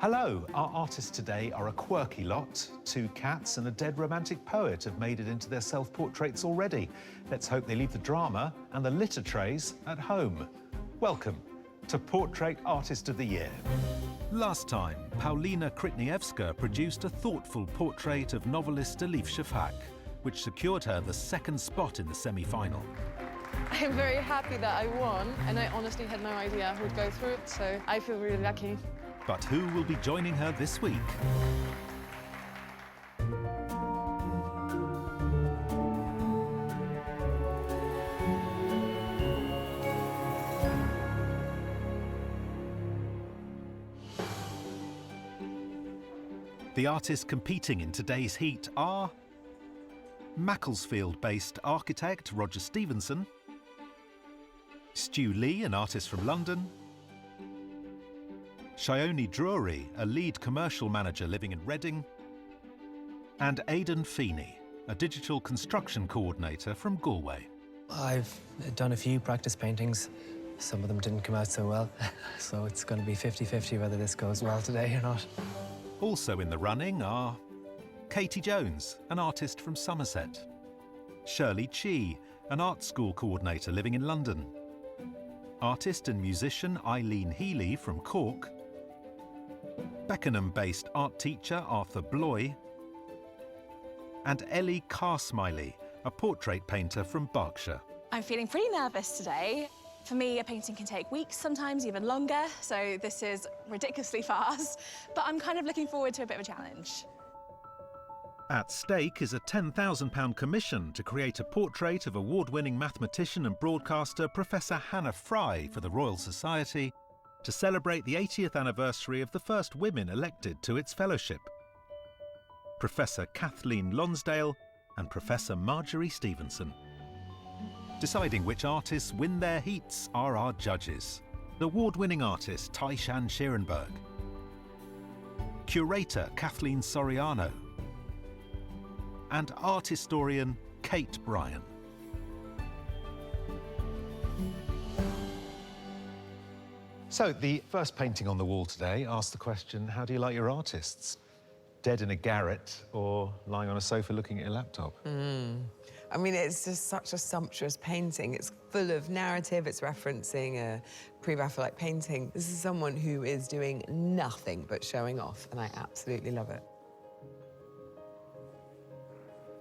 Hello, our artists today are a quirky lot. Two cats and a dead romantic poet have made it into their self-portraits already. Let's hope they leave the drama and the litter trays at home. Welcome to Portrait Artist of the Year. Last time, Paulina Krytniewska produced a thoughtful portrait of novelist Elif Shafak, which secured her the second spot in the semi-final. I'm very happy that I won, and I honestly had no idea who would go through it, so I feel really lucky. But who will be joining her this week? The artists competing in today's heat are Macclesfield-based architect Roger Stevenson, Stu Lee, an artist from London, Shioni Drury, a lead commercial manager living in Reading, and Aidan Feeney, a digital construction coordinator from Galway. I've done a few practice paintings. Some of them didn't come out so well, so it's going to be 50-50 whether this goes well today or not. Also in the running are Katie Jones, an artist from Somerset, Shirley Chee, an art school coordinator living in London, artist and musician Eileen Healy from Cork, Beckenham-based art teacher Arthur Bloy, and Ellie Carsmiley, a portrait painter from Berkshire. I'm feeling pretty nervous today. For me, a painting can take weeks, sometimes even longer, so this is ridiculously fast, but I'm kind of looking forward to a bit of a challenge. At stake is a £10,000 commission to create a portrait of award-winning mathematician and broadcaster Professor Hannah Fry for the Royal Society to celebrate the 80th anniversary of the first women elected to its fellowship, Professor Kathleen Lonsdale and Professor Marjorie Stevenson. Deciding which artists win their heats are our judges. The award-winning artist Taishan Schierenberg, curator Kathleen Soriano, and art historian Kate Bryan. So the first painting on the wall today asks the question, how do you like your artists? Dead in a garret or lying on a sofa looking at your laptop? I mean, it's just such a sumptuous painting. It's full of narrative. It's referencing a pre-Raphaelite painting. This is someone who is doing nothing but showing off, and I absolutely love it.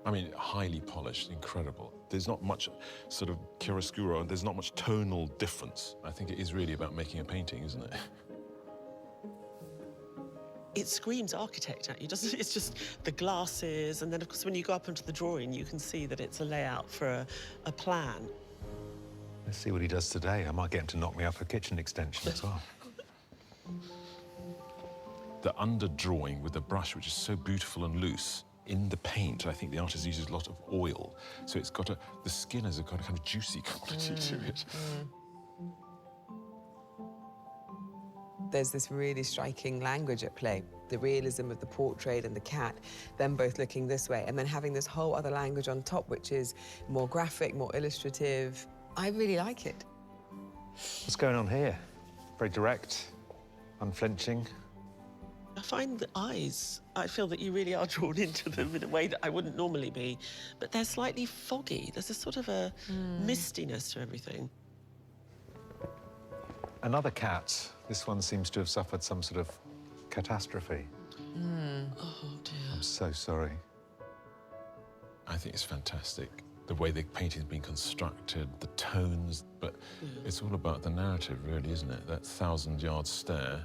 I mean, highly polished, incredible. There's not much sort of chiaroscuro, and there's not much tonal difference. I think it is really about making a painting, isn't it? It screams architect at you, doesn't it? It's just the glasses, and then, of course, when you go up into the drawing, you can see that it's a layout for a plan. Let's see what he does today. I might get him to knock me up a kitchen extension as well. The underdrawing with the brush, which is so beautiful and loose, in the paint, I think the artist uses a lot of oil, so it's got the skin has got a kind of juicy quality to it. There's this really striking language at play. The realism of the portrait and the cat, them both looking this way, and then having this whole other language on top, which is more graphic, more illustrative. I really like it. What's going on here? Very direct, unflinching. I find the eyes, I feel that you really are drawn into them in a way that I wouldn't normally be, but they're slightly foggy. There's a sort of a mistiness to everything. Another cat. This one seems to have suffered some sort of catastrophe. Oh, dear. I'm so sorry. I think it's fantastic, the way the painting's been constructed, the tones, but it's all about the narrative, really, isn't it? That 1,000-yard stare.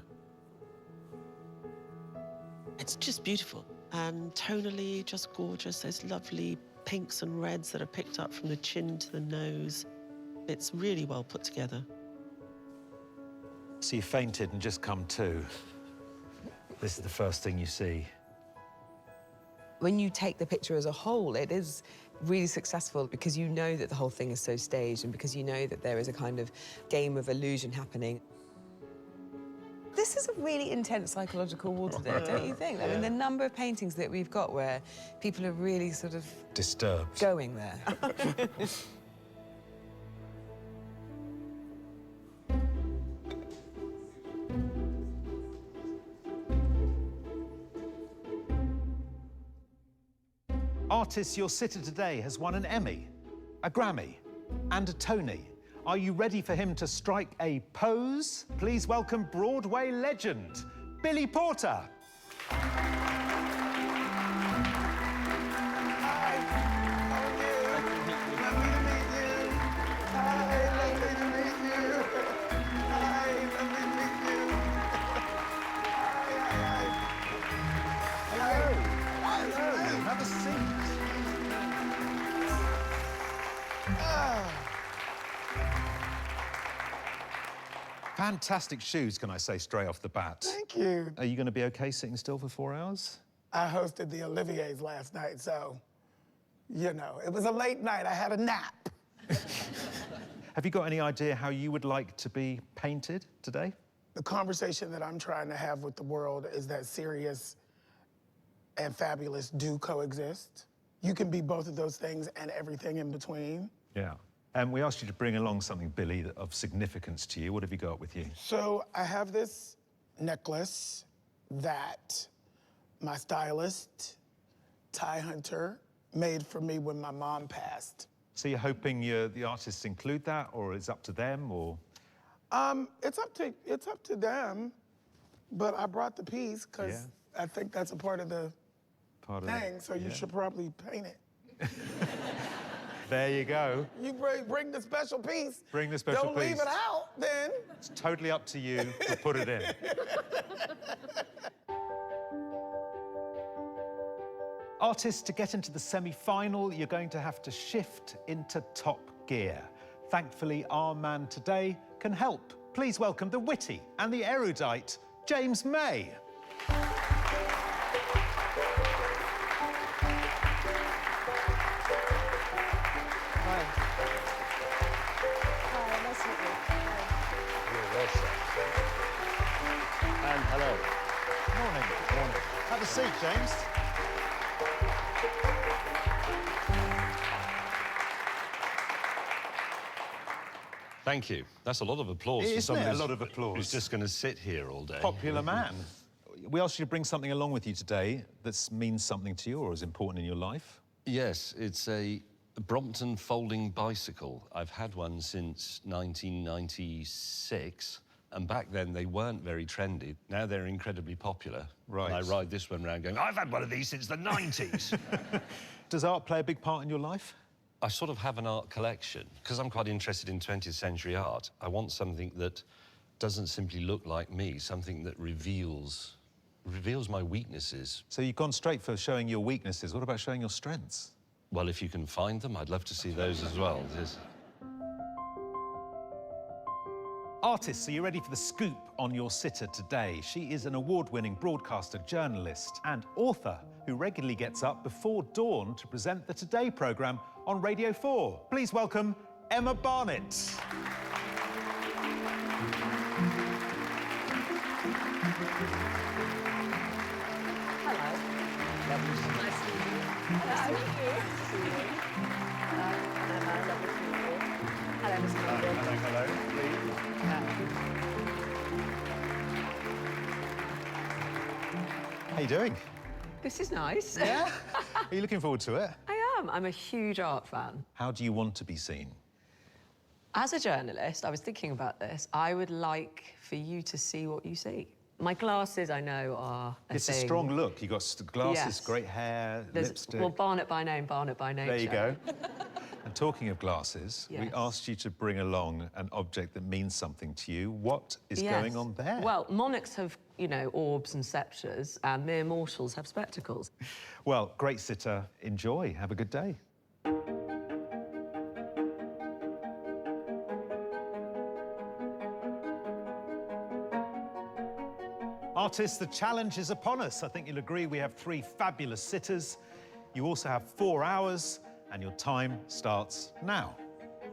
It's just beautiful, and tonally just gorgeous. Those lovely pinks and reds that are picked up from the chin to the nose. It's really well put together. So you fainted and just come to. This is the first thing you see. When you take the picture as a whole, it is really successful because you know that the whole thing is so staged and because you know that there is a kind of game of illusion happening. This is a really intense psychological wall today, don't you think? I mean, the number of paintings that we've got where people are really sort of... disturbed. ...going there. Artist, your sitter today has won an Emmy, a Grammy, and a Tony. Are you ready for him to strike a pose? Please welcome Broadway legend, Billy Porter. Have a seat. Fantastic shoes, can I say, straight off the bat. Thank you. Are you going to be okay sitting still for 4 hours? I hosted the Olivier's last night, so, you know, it was a late night. I had a nap. Have you got any idea how you would like to be painted today? The conversation that I'm trying to have with the world is that serious and fabulous do coexist. You can be both of those things and everything in between. Yeah. And we asked you to bring along something, Billy, of significance to you. What have you got with you? So I have this necklace that my stylist, Ty Hunter, made for me when my mom passed. So you're hoping the artists include that, or it's up to them, or? It's up to them, but I brought the piece because I think that's a part of the thing, so you should probably paint it. There you go. You bring the special piece. Bring the special Don't piece. leave it out, then. It's totally up to you to put it in. Artists, to get into the semi-final, you're going to have to shift into top gear. Thankfully, our man today can help. Please welcome the witty and the erudite, James May. And hello. Morning. Morning. Have a seat, James. Thank you. That's a lot of applause for Isn't somebody it a lot of applause? who's just going to sit here all day. Popular man. We asked you to bring something along with you today that means something to you or is important in your life. Yes, it's a Brompton folding bicycle. I've had one since 1996, and back then they weren't very trendy. Now they're incredibly popular. Right. And I ride this one around going, I've had one of these since the 90s. Does art play a big part in your life? I sort of have an art collection. Because I'm quite interested in 20th century art, I want something that doesn't simply look like me, something that reveals my weaknesses. So you've gone straight for showing your weaknesses. What about showing your strengths? Well, if you can find them, I'd love to see those as well. Artists, are you ready for the scoop on your sitter today? She is an award-winning broadcaster, journalist and author who regularly gets up before dawn to present the Today programme on Radio 4. Please welcome Emma Barnett. Hello. How you doing? This is nice. Yeah? Are you looking forward to it? I am. I'm a huge art fan. How do you want to be seen? As a journalist, I was thinking about this. I would like for you to see what you see. My glasses, I know, are It's a strong look. You've got glasses, Yes. great hair, lipstick. Well, Barnett by name, Barnett by nature. There you go. And talking of glasses, we Yes. asked you to bring along an object that means something to you. What is Yes. going on there? Well, monarchs have, you know, orbs and sceptres, and mere mortals have spectacles. Well, great sitter. Enjoy. Have a good day. Artists, the challenge is upon us. I think you'll agree we have 3 fabulous sitters. You also have 4 hours, and your time starts now.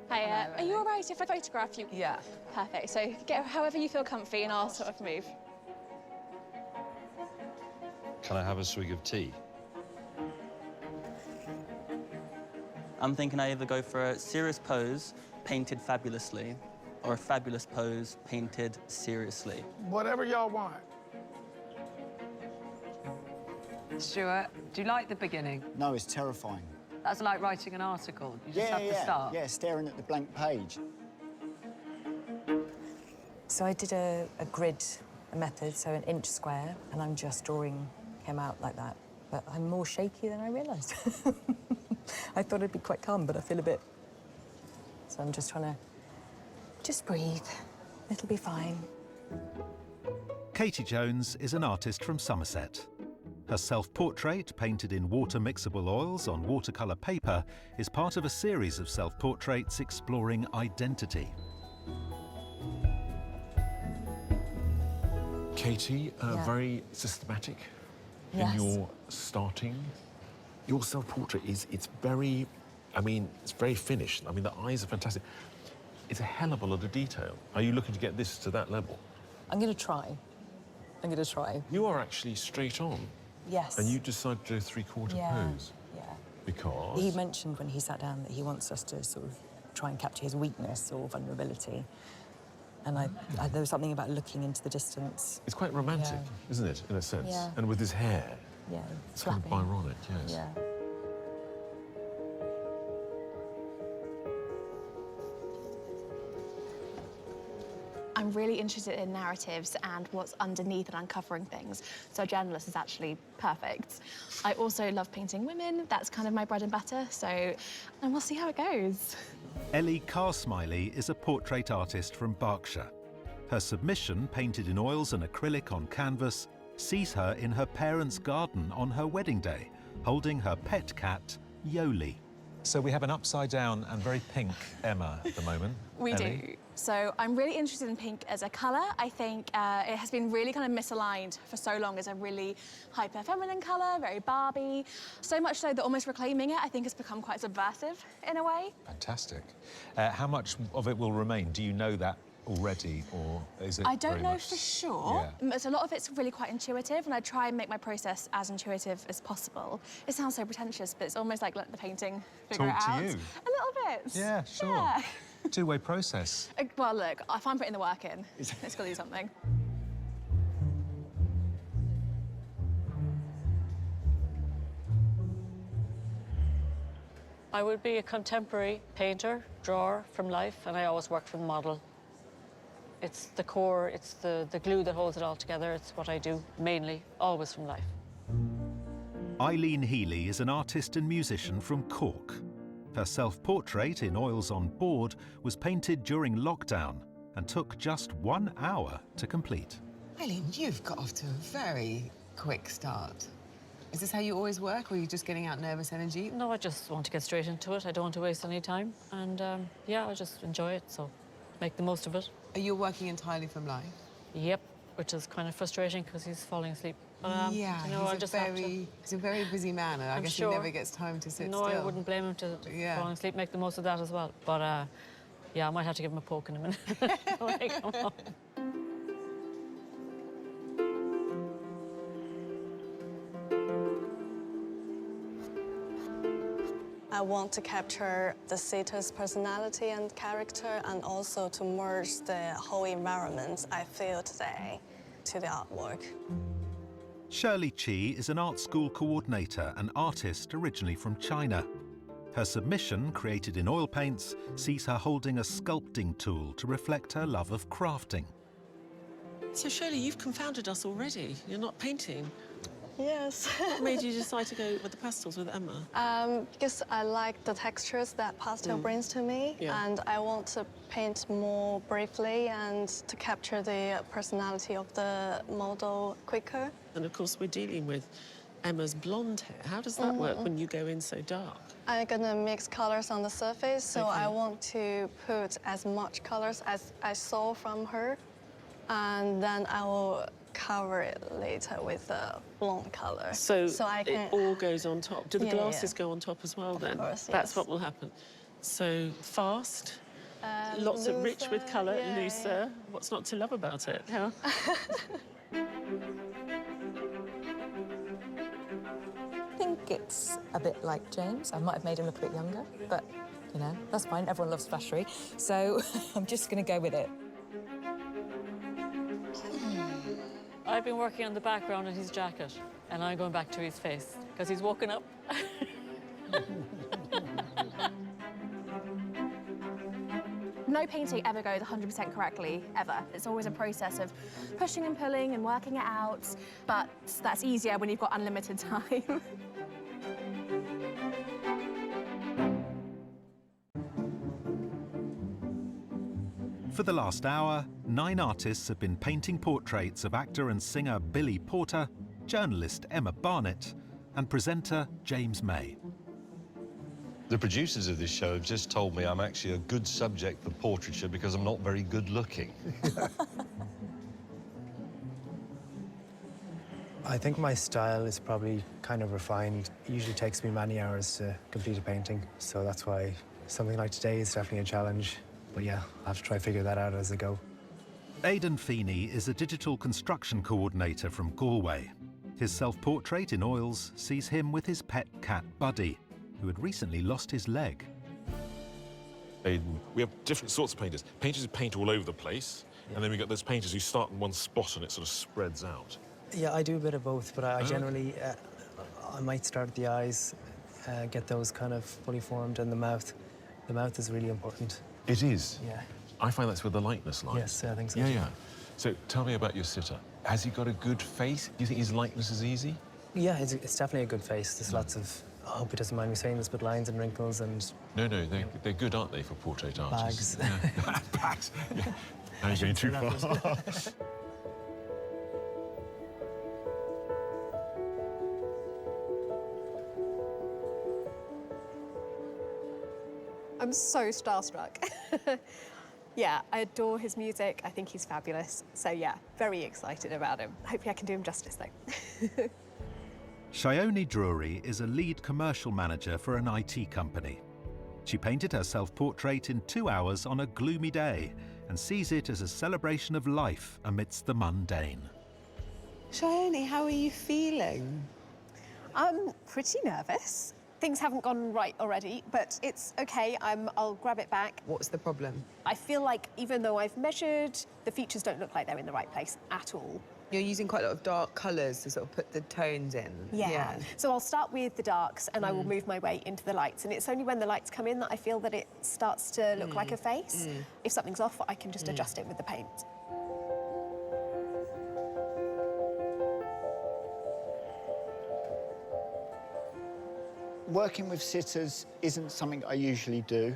Hiya. Are you all right if I photograph you? Yeah. Perfect. So get however you feel comfy and I'll sort of move. Can I have a swig of tea? I'm thinking I either go for a serious pose, painted fabulously, or a fabulous pose, painted seriously. Whatever y'all want. Stuart, do you like the beginning? No, it's terrifying. That's like writing an article. You just have to start. Yeah, staring at the blank page. So I did a grid method, so an inch square, and I'm just drawing him out like that. But I'm more shaky than I realised. I thought I'd be quite calm, but I feel a bit... So I'm just trying to... Just breathe. It'll be fine. Katie Jones is an artist from Somerset. Her self-portrait, painted in water-mixable oils on watercolour paper, is part of a series of self-portraits exploring identity. Katie, very systematic in your starting. Your self-portrait it's very, it's very finished. I mean, the eyes are fantastic. It's a hell of a lot of detail. Are you looking to get this to that level? I'm going to try. I'm going to try. You are actually straight on. Yes. And you decided to do a three-quarter pose. Yeah. Because? He mentioned when he sat down that he wants us to sort of try and capture his weakness or vulnerability. And there was something about looking into the distance. It's quite romantic, isn't it, in a sense? Yeah. And with his hair. Yeah, it's kind of Byronic, yes. Yeah. I'm really interested in narratives and what's underneath and uncovering things. So a journalist is actually perfect. I also love painting women. That's kind of my bread and butter. And we'll see how it goes. Ellie Carsmiley is a portrait artist from Berkshire. Her submission, painted in oils and acrylic on canvas, sees her in her parents' garden on her wedding day, holding her pet cat, Yoli. So we have an upside-down and very pink Emma at the moment. We do. So I'm really interested in pink as a colour. I think it has been really kind of misaligned for so long as a really hyper-feminine colour, very Barbie. So much so that almost reclaiming it, I think, has become quite subversive in a way. Fantastic. How much of it will remain? Do you know that already, or is it I don't very know much... for sure. So a lot of it's really quite intuitive, and I try and make my process as intuitive as possible. It sounds so pretentious, but it's almost like let the painting figure it out. Talk to you. A little bit. Yeah, sure. Yeah. Two-way process. Well, look, if I'm putting the work in, it's got to do something. I would be a contemporary painter, drawer from life, and I always work from model. It's the core, it's the glue that holds it all together. It's what I do, mainly, always from life. Eileen Healy is an artist and musician from Cork. Her self-portrait in oils on board was painted during lockdown and took just 1 hour to complete. Eileen, you've got off to a very quick start. Is this how you always work, or are you just getting out nervous energy? No, I just want to get straight into it. I don't want to waste any time. And, yeah, I just enjoy it, so make the most of it. Are you working entirely from life? Yep, which is kind of frustrating because he's falling asleep. But, yeah, you know, he's a very busy man, and I guess he never gets time to sit still. No, I wouldn't blame him to fall asleep, make the most of that as well. But, yeah, I might have to give him a poke in a minute when I come home. I want to capture the sitter's personality and character, and also to merge the whole environment I feel today to the artwork. Shirley Chi is an art school coordinator and artist originally from China. Her submission, created in oil paints, sees her holding a sculpting tool to reflect her love of crafting. So, Shirley, you've confounded us already. You're not painting. Yes. What made you decide to go with the pastels with Emma? Because I like the textures that pastel brings to me, and I want to paint more briefly and to capture the personality of the model quicker. And of course, we're dealing with Emma's blonde hair. How does that work when you go in so dark? I'm gonna mix colors on the surface, so I want to put as much colors as I saw from her, and then I will cover it later with a blonde color. So I can... it all goes on top. Do the glasses go on top as well, then? Of course, That's yes. what will happen. So fast, lots of rich with colour, looser. What's not to love about it? Huh? I think it's a bit like James. I might have made him look a bit younger, but, you know, that's fine. Everyone loves flashery. So I'm just going to go with it. I've been working on the background in his jacket, and I'm going back to his face, because he's woken up. No painting ever goes 100% correctly, ever. It's always a process of pushing and pulling and working it out, but that's easier when you've got unlimited time. For the last hour, 9 artists have been painting portraits of actor and singer Billy Porter, journalist Emma Barnett, and presenter James May. The producers of this show have just told me I'm actually a good subject for portraiture because I'm not very good looking. I think my style is probably kind of refined. It usually takes me many hours to complete a painting, so that's why something like today is definitely a challenge. But yeah, I'll have to try to figure that out as I go. Aidan Feeney is a digital construction coordinator from Galway. His self-portrait in oils sees him with his pet cat Buddy, who had recently lost his leg. Aidan, we have different sorts of painters. Painters who paint all over the place, and then we got those painters who start in one spot and it sort of spreads out. Yeah, I do a bit of both, but I generally, I might start at the eyes, get those kind of fully formed, and the mouth. The mouth is really important. It is? Yeah. I find that's where the likeness lies. Yes, I think so. Yeah, too. yeah. So tell me about your sitter. Has he got a good face? Do you think his likeness is easy? Yeah, it's definitely a good face. There's lots of, I hope he doesn't mind me saying this, but lines and wrinkles and... No, they're good, aren't they, for portrait artists? Bags. Yeah. Bags. Yeah. Now you're going too far. I'm so starstruck. Yeah, I adore his music. I think he's fabulous. So yeah, very excited about him. Hopefully I can do him justice though. Shione Drury is a lead commercial manager for an IT company. She painted her self-portrait in 2 hours on a gloomy day and sees it as a celebration of life amidst the mundane. Shione, how are you feeling? I'm pretty nervous. Things haven't gone right already, but it's okay. I'll grab it back. What's the problem? I feel like even though I've measured, the features don't look like they're in the right place at all. You're using quite a lot of dark colours to sort of put the tones in. Yeah. So I'll start with the darks and I will move my way into the lights. And it's only when the lights come in that I feel that it starts to look like a face. If something's off, I can just adjust it with the paint. Working with sitters isn't something I usually do.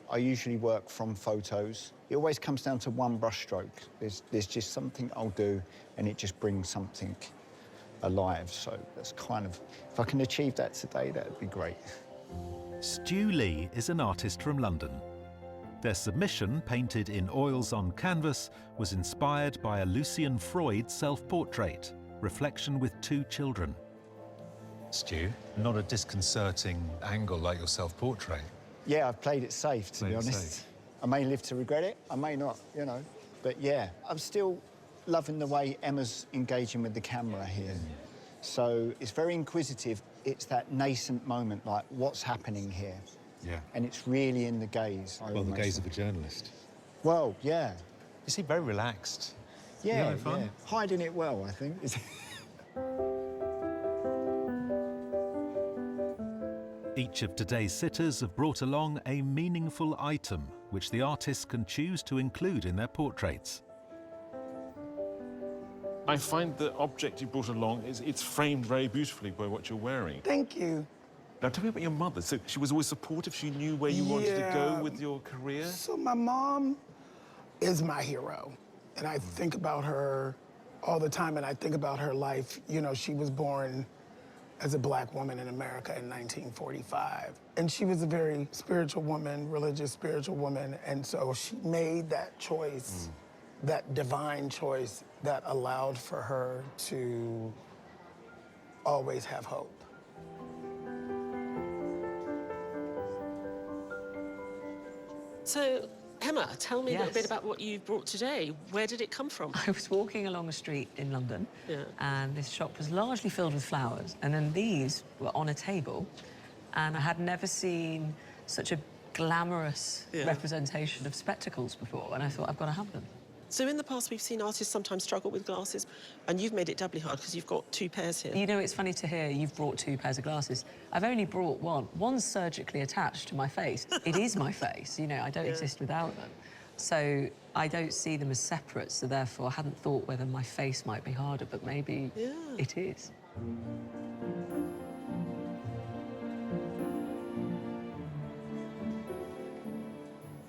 I usually work from photos. It always comes down to one brushstroke. There's just something I'll do and it just brings something alive. So that's kind of, if I can achieve that today, that'd be great. Stu Lee is an artist from London. Their submission, painted in oils on canvas, was inspired by a Lucian Freud self-portrait, Reflection with 2 children. Stu, not a disconcerting angle like your self-portrait. Yeah, I've played it safe, to be honest. I may live to regret it, I may not, you know. But yeah, I'm still loving the way Emma's engaging with the camera here. So it's very inquisitive. It's that nascent moment, like, what's happening here? Yeah. And it's really in the gaze. Well, the gaze of a journalist. Well, yeah. You seem very relaxed. Yeah, You having fun? yeah. Hiding it well, I think. Each of today's sitters have brought along a meaningful item which the artists can choose to include in their portraits. I find the object you brought along, it's framed very beautifully by what you're wearing. Thank you. Now, tell me about your mother. So she was always supportive? She knew where you wanted to go with your career? So my mom is my hero. And I think about her all the time, and I think about her life. You know, she was born as a Black woman in America in 1945. And she was a very spiritual woman, religious spiritual woman. And so she made that choice, that divine choice that allowed for her to always have hope. So, Emma, tell me a little bit about what you've brought today. Where did it come from? I was walking along a street in London, and this shop was largely filled with flowers, and then these were on a table, and I had never seen such a glamorous representation of spectacles before, and I thought, I've got to have them. So in the past, we've seen artists sometimes struggle with glasses, and you've made it doubly hard because you've got 2 pairs here. You know, it's funny to hear you've brought 2 pairs of glasses. I've only brought one. One's surgically attached to my face. It is my face, you know, I don't exist without them. So I don't see them as separate, so therefore I hadn't thought whether my face might be harder, but maybe it is.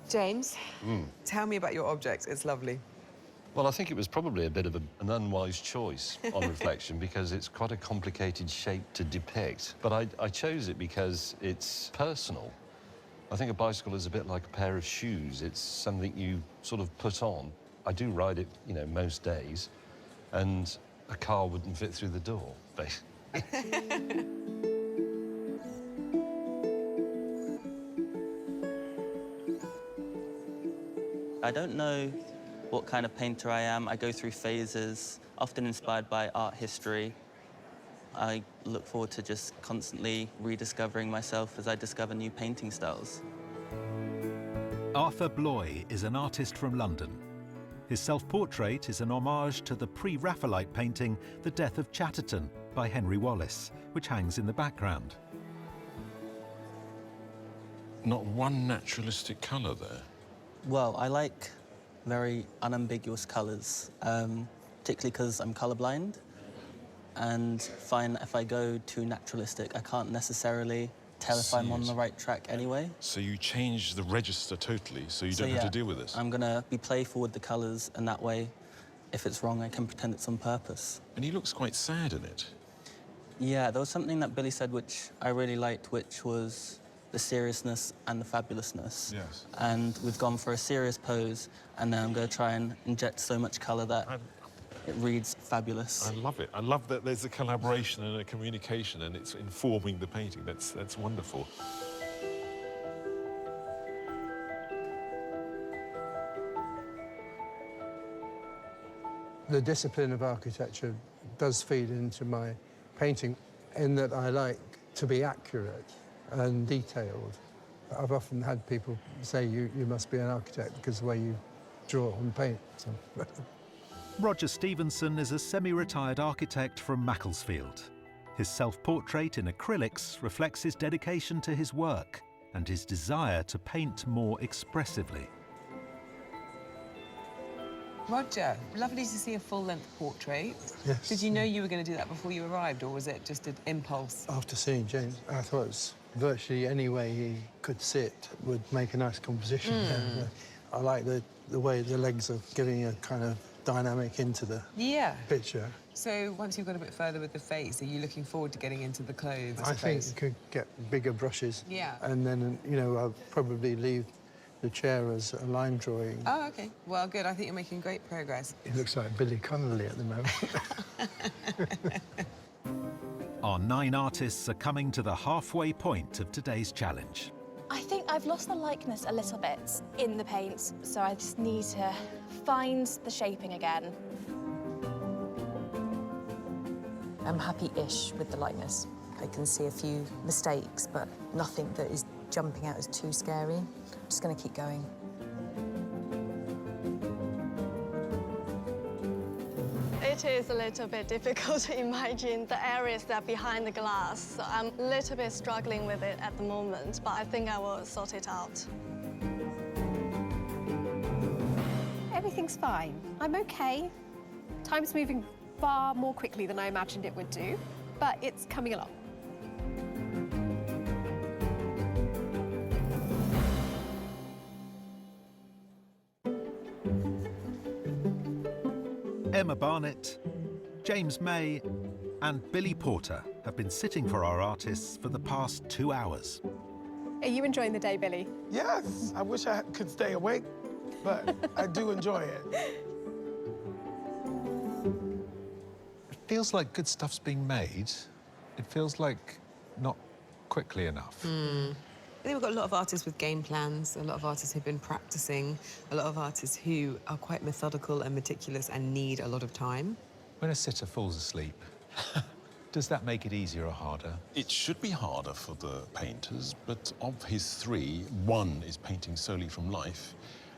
James, tell me about your object. It's lovely. Well, I think it was probably a bit of an unwise choice on reflection because it's quite a complicated shape to depict. But I chose it because it's personal. I think a bicycle is a bit like a pair of shoes. It's something you sort of put on. I do ride it, you know, most days, and a car wouldn't fit through the door, basically. I don't know what kind of painter I am. I go through phases, often inspired by art history. I look forward to just constantly rediscovering myself as I discover new painting styles. Arthur Bloy is an artist from London. His self-portrait is an homage to the pre-Raphaelite painting The Death of Chatterton by Henry Wallace, which hangs in the background. Not one naturalistic colour there. Well, I like very unambiguous colours, particularly because I'm colourblind, and find that if I go too naturalistic, I can't necessarily tell if I'm on the right track anyway. So you change the register totally, so you don't have to deal with this? I'm going to be playful with the colours, and that way, if it's wrong, I can pretend it's on purpose. And he looks quite sad in it. Yeah, there was something that Billy said which I really liked, which was the seriousness and the fabulousness. Yes. And we've gone for a serious pose, and now I'm going to try and inject so much colour that it reads fabulous. I love it. I love that there's a collaboration and a communication, and it's informing the painting. That's wonderful. The discipline of architecture does feed into my painting in that I like to be accurate and detailed. I've often had people say, you must be an architect because the way you draw and paint. So. Roger Stevenson is a semi-retired architect from Macclesfield. His self-portrait in acrylics reflects his dedication to his work and his desire to paint more expressively. Roger, lovely to see a full-length portrait. Yes. Did you know you were going to do that before you arrived, or was it just an impulse? After seeing James, I thought it was virtually any way he could sit would make a nice composition. Yeah. I like the way the legs are giving a kind of dynamic into the picture. So once you've got a bit further with the face, are you looking forward to getting into the clothes? I think you could get bigger brushes. Yeah. And then, you know, I'll probably leave the chair as a line drawing. Oh, OK. Well, good. I think you're making great progress. He looks like Billy Connolly at the moment. Our 9 artists are coming to the halfway point of today's challenge. I think I've lost the likeness a little bit in the paint, so I just need to find the shaping again. I'm happy-ish with the likeness. I can see a few mistakes, but nothing that is jumping out as too scary. I'm just going to keep going. It is a little bit difficult to imagine the areas that are behind the glass. So I'm a little bit struggling with it at the moment, but I think I will sort it out. Everything's fine. I'm okay. Time's moving far more quickly than I imagined it would do, but it's coming along. Emma Barnett, James May and Billy Porter have been sitting for our artists for the past 2 hours. Are you enjoying the day, Billy? Yes, I wish I could stay awake, but I do enjoy it. It feels like good stuff's being made. It feels like not quickly enough. I think we've got a lot of artists with game plans, a lot of artists who've been practicing, a lot of artists who are quite methodical and meticulous and need a lot of time. When a sitter falls asleep, does that make it easier or harder? It should be harder for the painters, but of his 3, 1 is painting solely from life,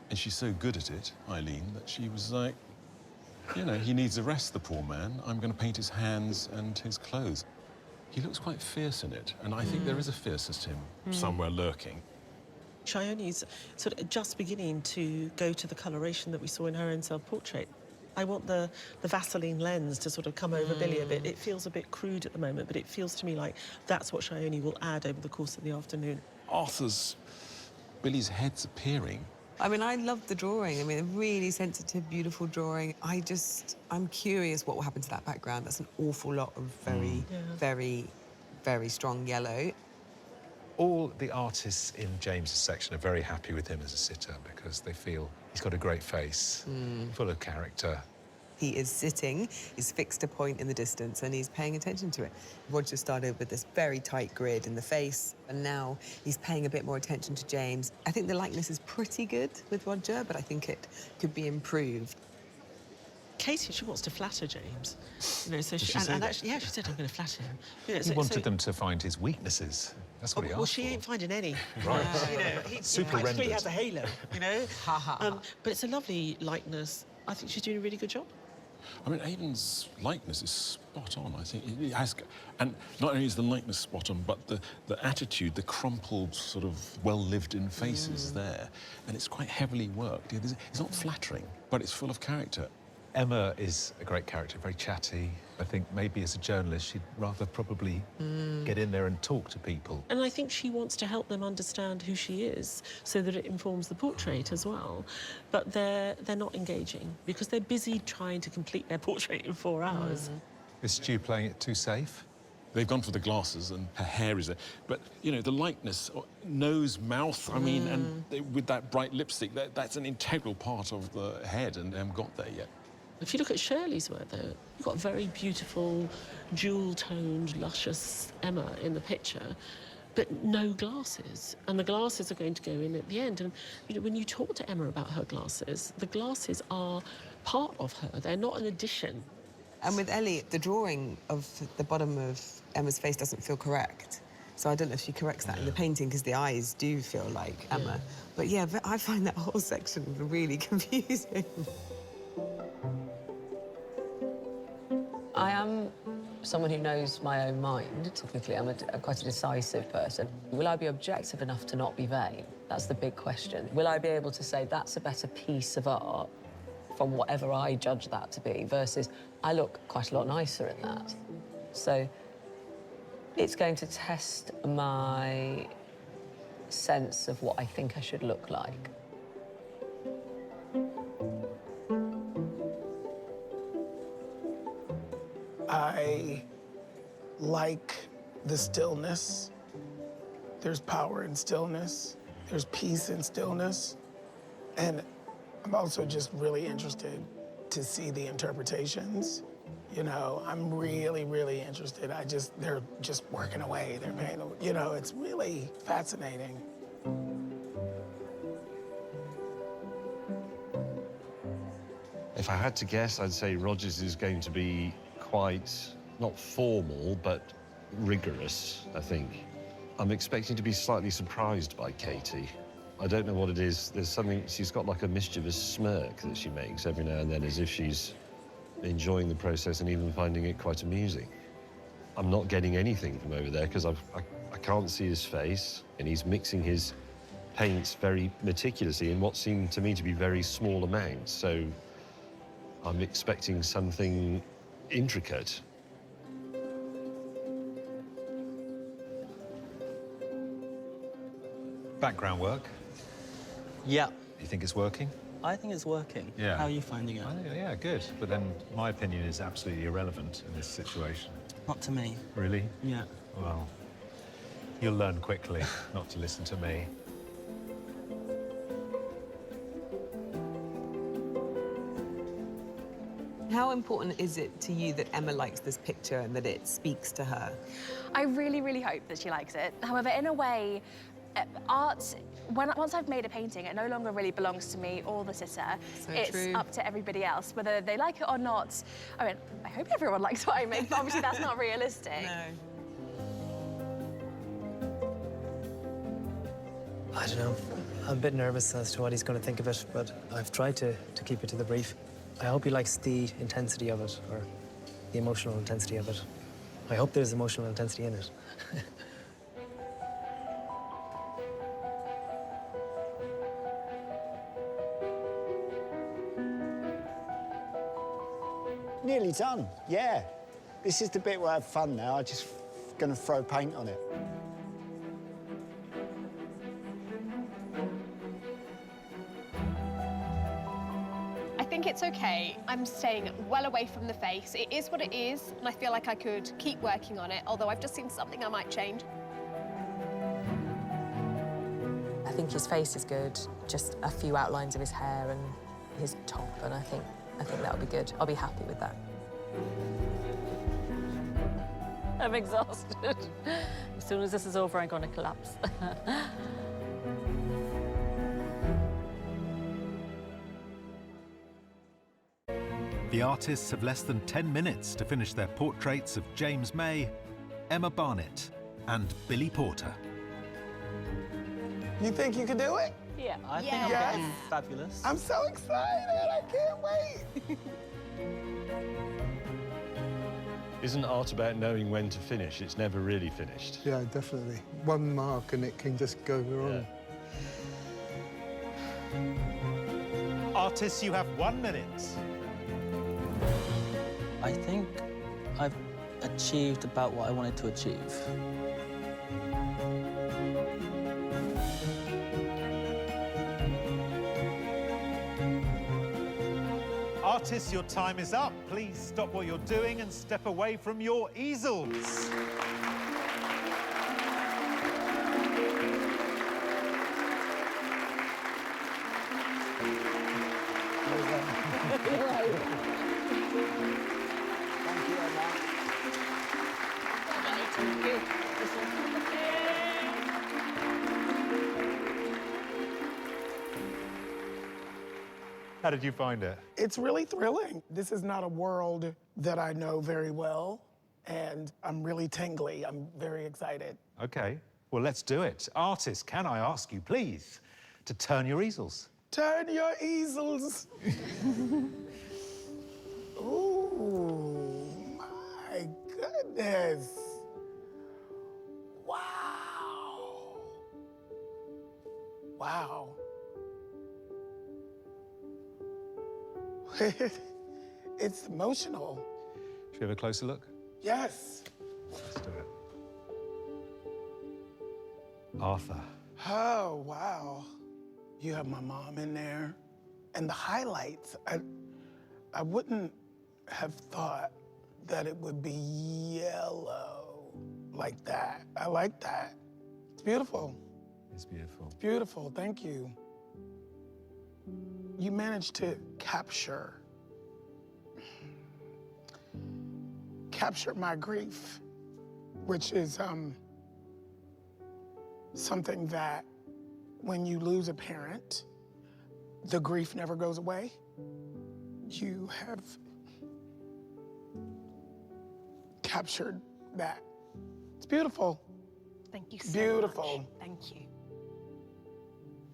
and she's so good at it, Eileen, that she was like, you know, he needs a rest, the poor man. I'm going to paint his hands and his clothes. He looks quite fierce in it, and I think there is a fierceness to him somewhere lurking. Chioni's sort of just beginning to go to the coloration that we saw in her own self-portrait. I want the Vaseline lens to sort of come over Billy a bit. It feels a bit crude at the moment, but it feels to me like that's what Chioni will add over the course of the afternoon. Billy's head's appearing. I mean, I love the drawing. I mean, a really sensitive, beautiful drawing. I'm curious what will happen to that background. That's an awful lot of very, very strong yellow. All the artists in James's section are very happy with him as a sitter because they feel he's got a great face, full of character. He is sitting, he's fixed a point in the distance and he's paying attention to it. Roger started with this very tight grid in the face and now he's paying a bit more attention to James. I think the likeness is pretty good with Roger, but I think it could be improved. Katie, she wants to flatter James. You know, so Did she, she say and that? actually, yeah, she said, I'm going to flatter him. You know, He wanted them to find his weaknesses. That's what he asked Well, she for. ain't finding any. Right. You know, he Super practically rendered. has a halo, you know? But it's a lovely likeness. I think she's doing a really good job. I mean, Aidan's likeness is spot on, I think. It has, and not only is the likeness spot on, but the attitude, the crumpled, sort of well-lived-in face is there. And it's quite heavily worked. It's not flattering, but it's full of character. Emma is a great character, very chatty. I think maybe as a journalist, she'd rather probably get in there and talk to people. And I think she wants to help them understand who she is so that it informs the portrait as well. But they're not engaging because they're busy trying to complete their portrait in 4 hours. Is Stu playing it too safe? They've gone for the glasses and her hair is there. But, you know, the likeness, nose, mouth, I mean, and with that bright lipstick, that's an integral part of the head and they haven't got there yet. If you look at Shirley's work, though, you've got a very beautiful, jewel-toned, luscious Emma in the picture, but no glasses. And the glasses are going to go in at the end. And, you know, when you talk to Emma about her glasses, the glasses are part of her. They're not an addition. And with Ellie, the drawing of the bottom of Emma's face doesn't feel correct. So I don't know if she corrects that in the painting, because the eyes do feel like Emma. But yeah, I find that whole section really confusing. I am someone who knows my own mind. Typically, I'm quite a decisive person. Will I be objective enough to not be vain? That's the big question. Will I be able to say that's a better piece of art from whatever I judge that to be versus I look quite a lot nicer in that? So it's going to test my sense of what I think I should look like. I like the stillness. There's power in stillness. There's peace in stillness. And I'm also just really interested to see the interpretations. You know, I'm really, really interested. They're just working away. They're paying, you know, it's really fascinating. If I had to guess, I'd say Rogers is going to be quite, not formal, but rigorous, I think. I'm expecting to be slightly surprised by Katie. I don't know what it is. There's something, she's got like a mischievous smirk that she makes every now and then, as if she's enjoying the process and even finding it quite amusing. I'm not getting anything from over there because I can't see his face, and he's mixing his paints very meticulously in what seem to me to be very small amounts. So I'm expecting something intricate. Background work? Yeah. You think it's working? I think it's working. Yeah. How are you finding it? Yeah, good. But then my opinion is absolutely irrelevant in this situation. Not to me. Really? Yeah. Well, you'll learn quickly not to listen to me. How important is it to you that Emma likes this picture and that it speaks to her? I really, really hope that she likes it. However, in a way, art, once I've made a painting, it no longer really belongs to me or the sitter. So it's true. up to everybody else, whether they like it or not. I mean, I hope everyone likes what I make, but obviously that's not realistic. No. I don't know. I'm a bit nervous as to what he's going to think of it, but I've tried to keep it to the brief. I hope he likes the intensity of it, or the emotional intensity of it. I hope there's emotional intensity in it. Nearly done, yeah. This is the bit where I have fun now. I'm just going to throw paint on it. I think it's okay. I'm staying well away from the face. It is what it is, and I feel like I could keep working on it, although I've just seen something I might change. I think his face is good, just a few outlines of his hair and his top, and I think that'll be good. I'll be happy with that. I'm exhausted. As soon as this is over, I'm going to collapse. The artists have less than 10 minutes to finish their portraits of James May, Emma Barnett, and Billy Porter. You think you can do it? Yeah. I think I'm getting fabulous. I'm so excited. I can't wait. Isn't art about knowing when to finish? It's never really finished. Yeah, definitely. One mark and it can just go wrong. Artists, you have 1 minute. I think I've achieved about what I wanted to achieve. Artists, your time is up. Please stop what you're doing and step away from your easels. How did you find it? It's really thrilling. This is not a world that I know very well, and I'm really tingly. I'm very excited. OK, well, let's do it. Artists, can I ask you, please, to turn your easels? Turn your easels. Ooh, my goodness. Wow. Wow. It's emotional. Should we have a closer look? Yes. Let's do it. Arthur. Oh, wow. You have my mom in there. And the highlights, I wouldn't have thought that it would be yellow like that. I like that. It's beautiful. It's beautiful. It's beautiful, thank you. You managed to capture my grief, which is something that when you lose a parent, the grief never goes away. You have captured that. It's beautiful. Thank you so Beautiful. much. Thank you.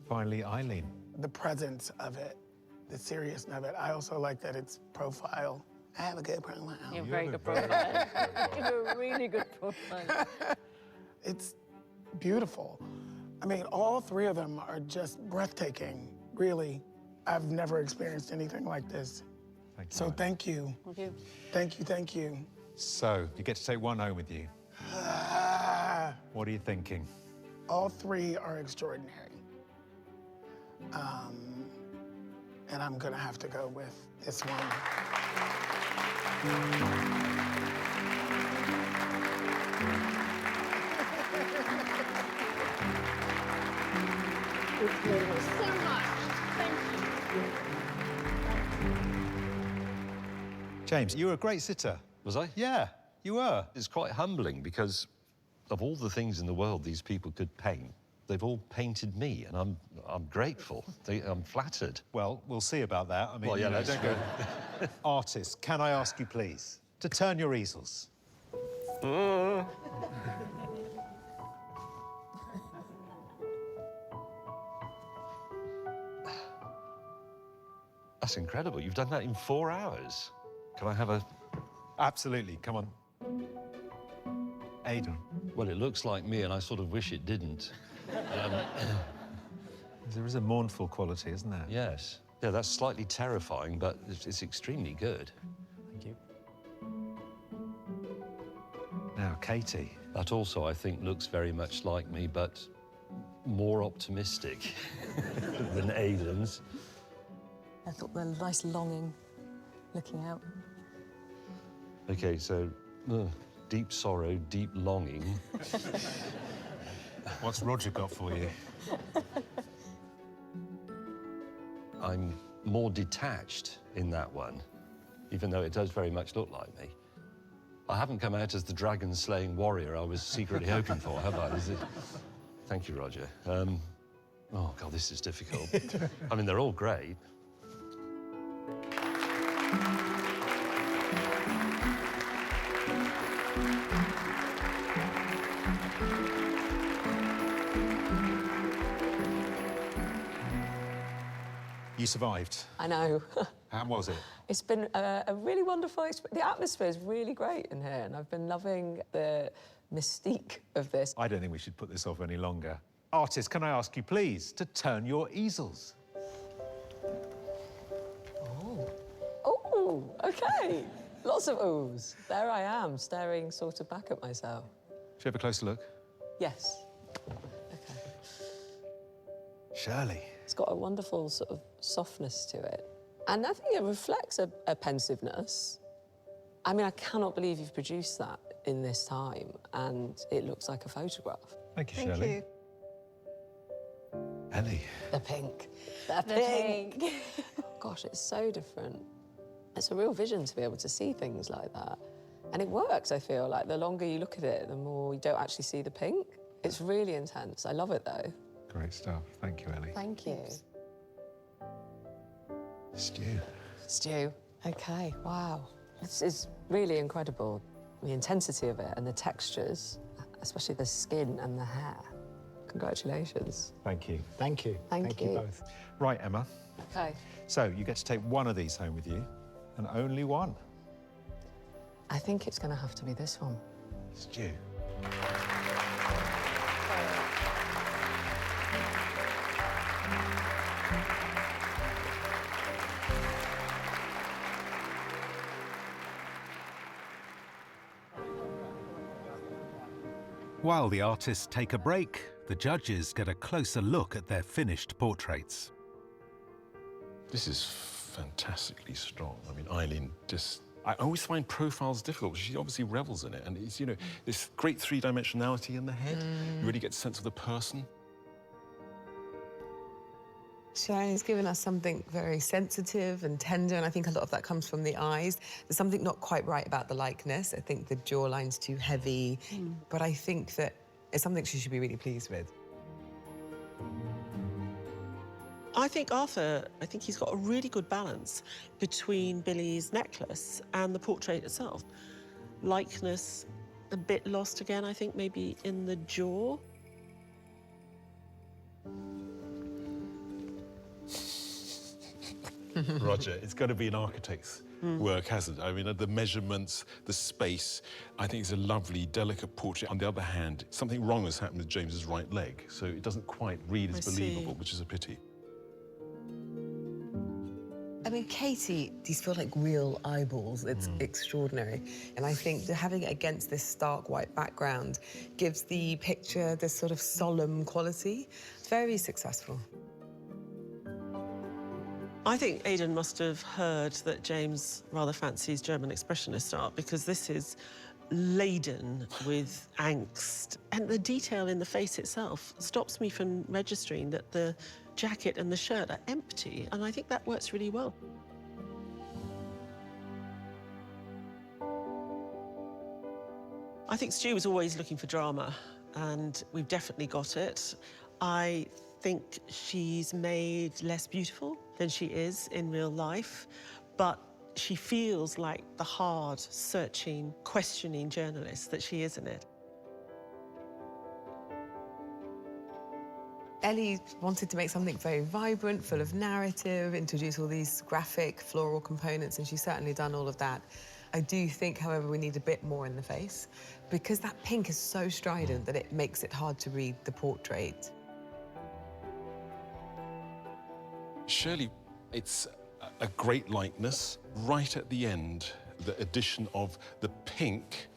Finally, Eileen. The presence of it, the seriousness of it. I also like that it's profile. I have a good profile. You have a very good profile. You have a really good profile. It's beautiful. I mean, all three of them are just breathtaking, really. I've never experienced anything like this. Thank you. So thank you. Thank you. Thank you, thank you. So, you get to take one home with you. What are you thinking? All three are extraordinary. And I'm gonna have to go with this one. Thank you so much. Thank you. James, you were a great sitter. Was I? Yeah, you were. It's quite humbling because of all the things in the world these people could paint, they've all painted me, and I'm grateful. I'm flattered. Well, we'll see about that. I mean, Well, yeah, you know, that's don't go. Artists, can I ask you, please, to turn your easels? That's incredible. You've done that in 4 hours. Can I have a... Absolutely, come on. Aidan. Well, it looks like me, and I sort of wish it didn't. There is a mournful quality, isn't there? Yes. Yeah, that's slightly terrifying, but it's extremely good. Thank you. Now, Katie. That also, I think, looks very much like me, but more optimistic than Aidan's. I thought the nice longing looking out. OK, so deep sorrow, deep longing. What's Roger got for you? I'm more detached in that one, even though it does very much look like me. I haven't come out as the dragon-slaying warrior I was secretly hoping for, have I? Is it? Thank you, Roger. Oh, God, this is difficult. I mean, they're all great. You survived. I know. How was it? It's been a really wonderful experience. The atmosphere is really great in here, and I've been loving the mystique of this. I don't think we should put this off any longer. Artists, can I ask you, please, to turn your easels? Oh, OK. Lots of oohs. There I am, staring sort of back at myself. Should we have a closer look? Yes. Shirley. It's got a wonderful sort of softness to it. And I think it reflects a pensiveness. I mean, I cannot believe you've produced that in this time, and it looks like a photograph. Thank you, Thank Shirley. you. Ellie. The pink. The pink. Gosh, it's so different. It's a real vision to be able to see things like that. And it works, I feel like. The longer you look at it, the more you don't actually see the pink. It's really intense. I love it, though. Great stuff. Thank you, Ellie. Thank you. Stu. Stu. OK, wow. It's really incredible, the intensity of it and the textures, especially the skin and the hair. Congratulations. Thank you. Thank you. Thank you. both. Right, Emma. OK. So you get to take one of these home with you, and only one. I think it's going to have to be this one. Stu. While the artists take a break, the judges get a closer look at their finished portraits. This is fantastically strong. I mean, Eileen just... I always find profiles difficult. She obviously revels in it. And it's, you know, this great three-dimensionality in the head. You really get a sense of the person. Shirley's given us something very sensitive and tender, and I think a lot of that comes from the eyes. There's something not quite right about the likeness. I think the jawline's too heavy, but I think that it's something she should be really pleased with. I think Arthur, he's got a really good balance between Billy's necklace and the portrait itself. Likeness, a bit lost again, I think, maybe in the jaw. Roger, it's got to be an architect's work, hasn't it? I mean, the measurements, the space, I think it's a lovely, delicate portrait. On the other hand, something wrong has happened with James's right leg, so it doesn't quite read as believable, which is a pity. I mean, Katie, these feel like real eyeballs. It's extraordinary. And I think that having it against this stark white background gives the picture this sort of solemn quality. It's very successful. I think Aidan must have heard that James rather fancies German expressionist art, because this is laden with angst. And the detail in the face itself stops me from registering that the jacket and the shirt are empty, and I think that works really well. I think Stu was always looking for drama, and we've definitely got it. I think she's made less beautiful than she is in real life, but she feels like the hard, searching, questioning journalist that she is in it. Ellie wanted to make something very vibrant, full of narrative, introduce all these graphic, floral components, and she's certainly done all of that. I do think, however, we need a bit more in the face, because that pink is so strident that it makes it hard to read the portrait. Shirley, it's a great likeness. Right at the end, the addition of the pink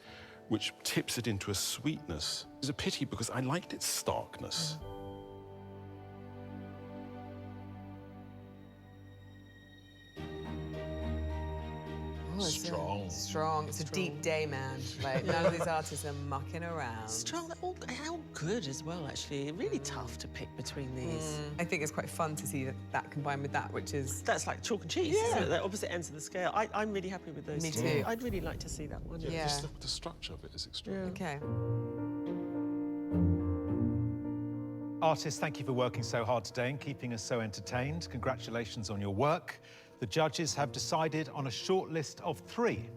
which tips it into a sweetness. It's a pity because I liked its starkness. Oh, it's Strong. Strong. It's a deep day, man. Like, none of these artists are mucking around. Strong, how good as well, actually. Really tough to pick between these. I think it's quite fun to see that combined with that, which is... That's like chalk and cheese. Yeah. So they're opposite ends of the scale. I'm really happy with those Me two. too. I'd really like to see that one. Yeah, just the structure of it is extraordinary. Okay. Artists, thank you for working so hard today and keeping us so entertained. Congratulations on your work. The judges have decided on a short list of 3.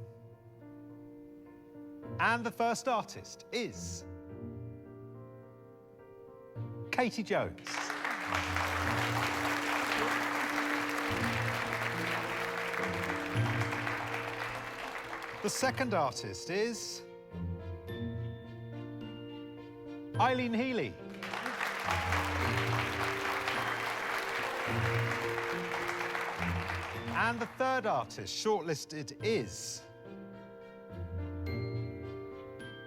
And the first artist is Katie Jones. The second artist is Eileen Healy. And the third artist shortlisted is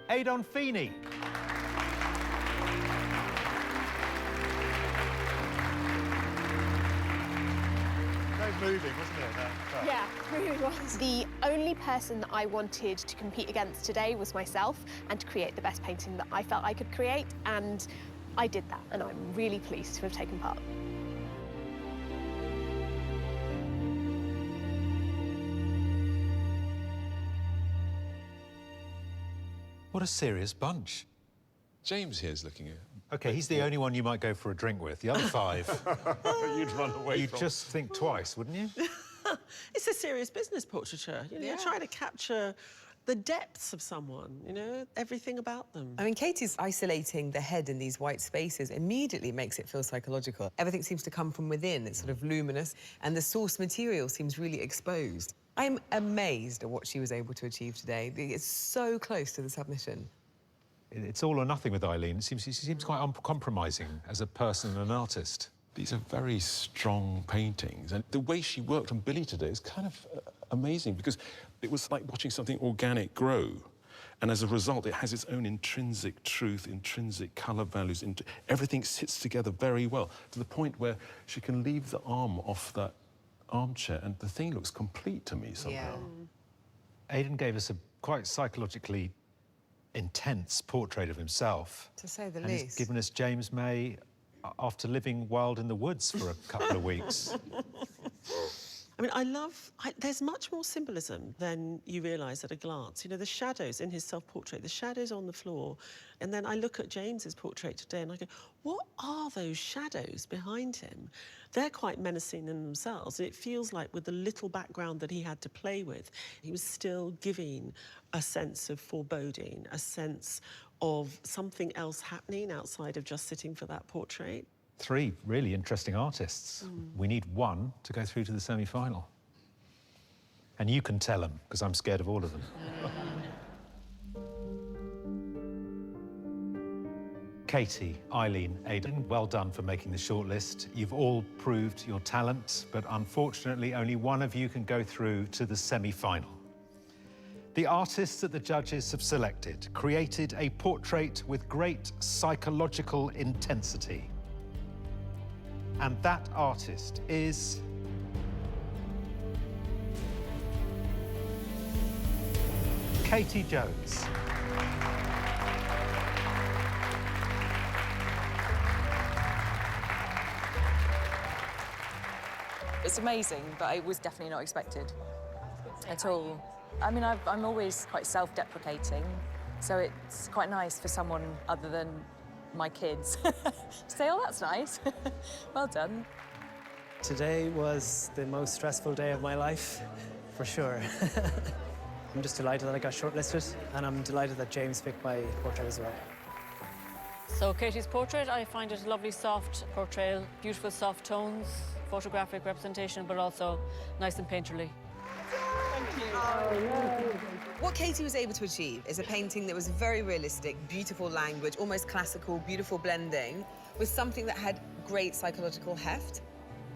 Adon Feeney. Very moving, wasn't it? Yeah, it really was. The only person that I wanted to compete against today was myself and to create the best painting that I felt I could create, and I did that, and I'm really pleased to have taken part. What a serious bunch. James here is looking at... OK, he's the only one you might go for a drink with. The other 5... You'd run away You'd from. just think twice, wouldn't you? It's a serious business portraiture. You know, you're trying to capture the depths of someone, you know, everything about them. I mean, Katie's isolating the head in these white spaces immediately makes it feel psychological. Everything seems to come from within. It's sort of luminous, and the source material seems really exposed. I'm amazed at what she was able to achieve today. It's so close to the submission. It's all or nothing with Eileen. She seems quite uncompromising as a person and an artist. These are very strong paintings, and the way she worked on Billy today is kind of amazing because it was like watching something organic grow, and as a result, it has its own intrinsic truth, intrinsic colour values. Everything sits together very well to the point where she can leave the arm off that armchair, and the thing looks complete to me somehow. Yeah. Aidan gave us a quite psychologically intense portrait of himself. To say the and least. He's given us James May after living wild in the woods for a couple of weeks. I mean, there's much more symbolism than you realise at a glance. You know, the shadows in his self-portrait, the shadows on the floor. And then I look at James's portrait today and I go, what are those shadows behind him? They're quite menacing in themselves. It feels like with the little background that he had to play with, he was still giving a sense of foreboding, a sense of something else happening outside of just sitting for that portrait. 3 really interesting artists. We need 1 to go through to the semi-final. And you can tell them, because I'm scared of all of them. Katie, Eileen, Aidan, well done for making the shortlist. You've all proved your talent, but unfortunately only one of you can go through to the semi-final. The artists that the judges have selected created a portrait with great psychological intensity. And that artist is Katie Jones. It's amazing, but it was definitely not expected at all. I mean, I'm always quite self-deprecating, so it's quite nice for someone other than my kids to say, oh, that's nice. Well done. Today was the most stressful day of my life, for sure. I'm just delighted that I got shortlisted, and I'm delighted that James picked my portrait as well. So Katie's portrait, I find it a lovely soft portrayal, beautiful soft tones, photographic representation, but also nice and painterly. What Katie was able to achieve is a painting that was very realistic, beautiful language, almost classical, beautiful blending, with something that had great psychological heft.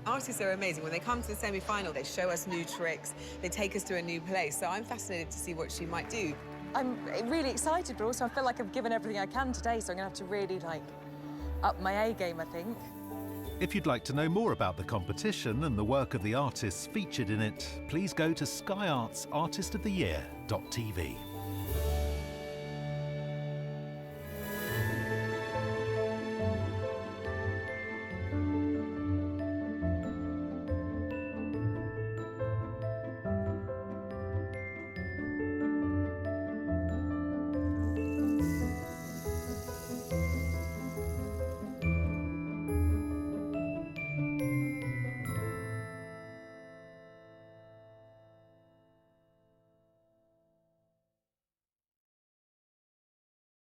Artists are amazing. When they come to the semi-final, they show us new tricks, they take us to a new place. So I'm fascinated to see what she might do. I'm really excited, but also I feel like I've given everything I can today, so I'm going to have to really, like, up my A game, I think. If you'd like to know more about the competition and the work of the artists featured in it, please go to skyartsartistoftheyear.tv.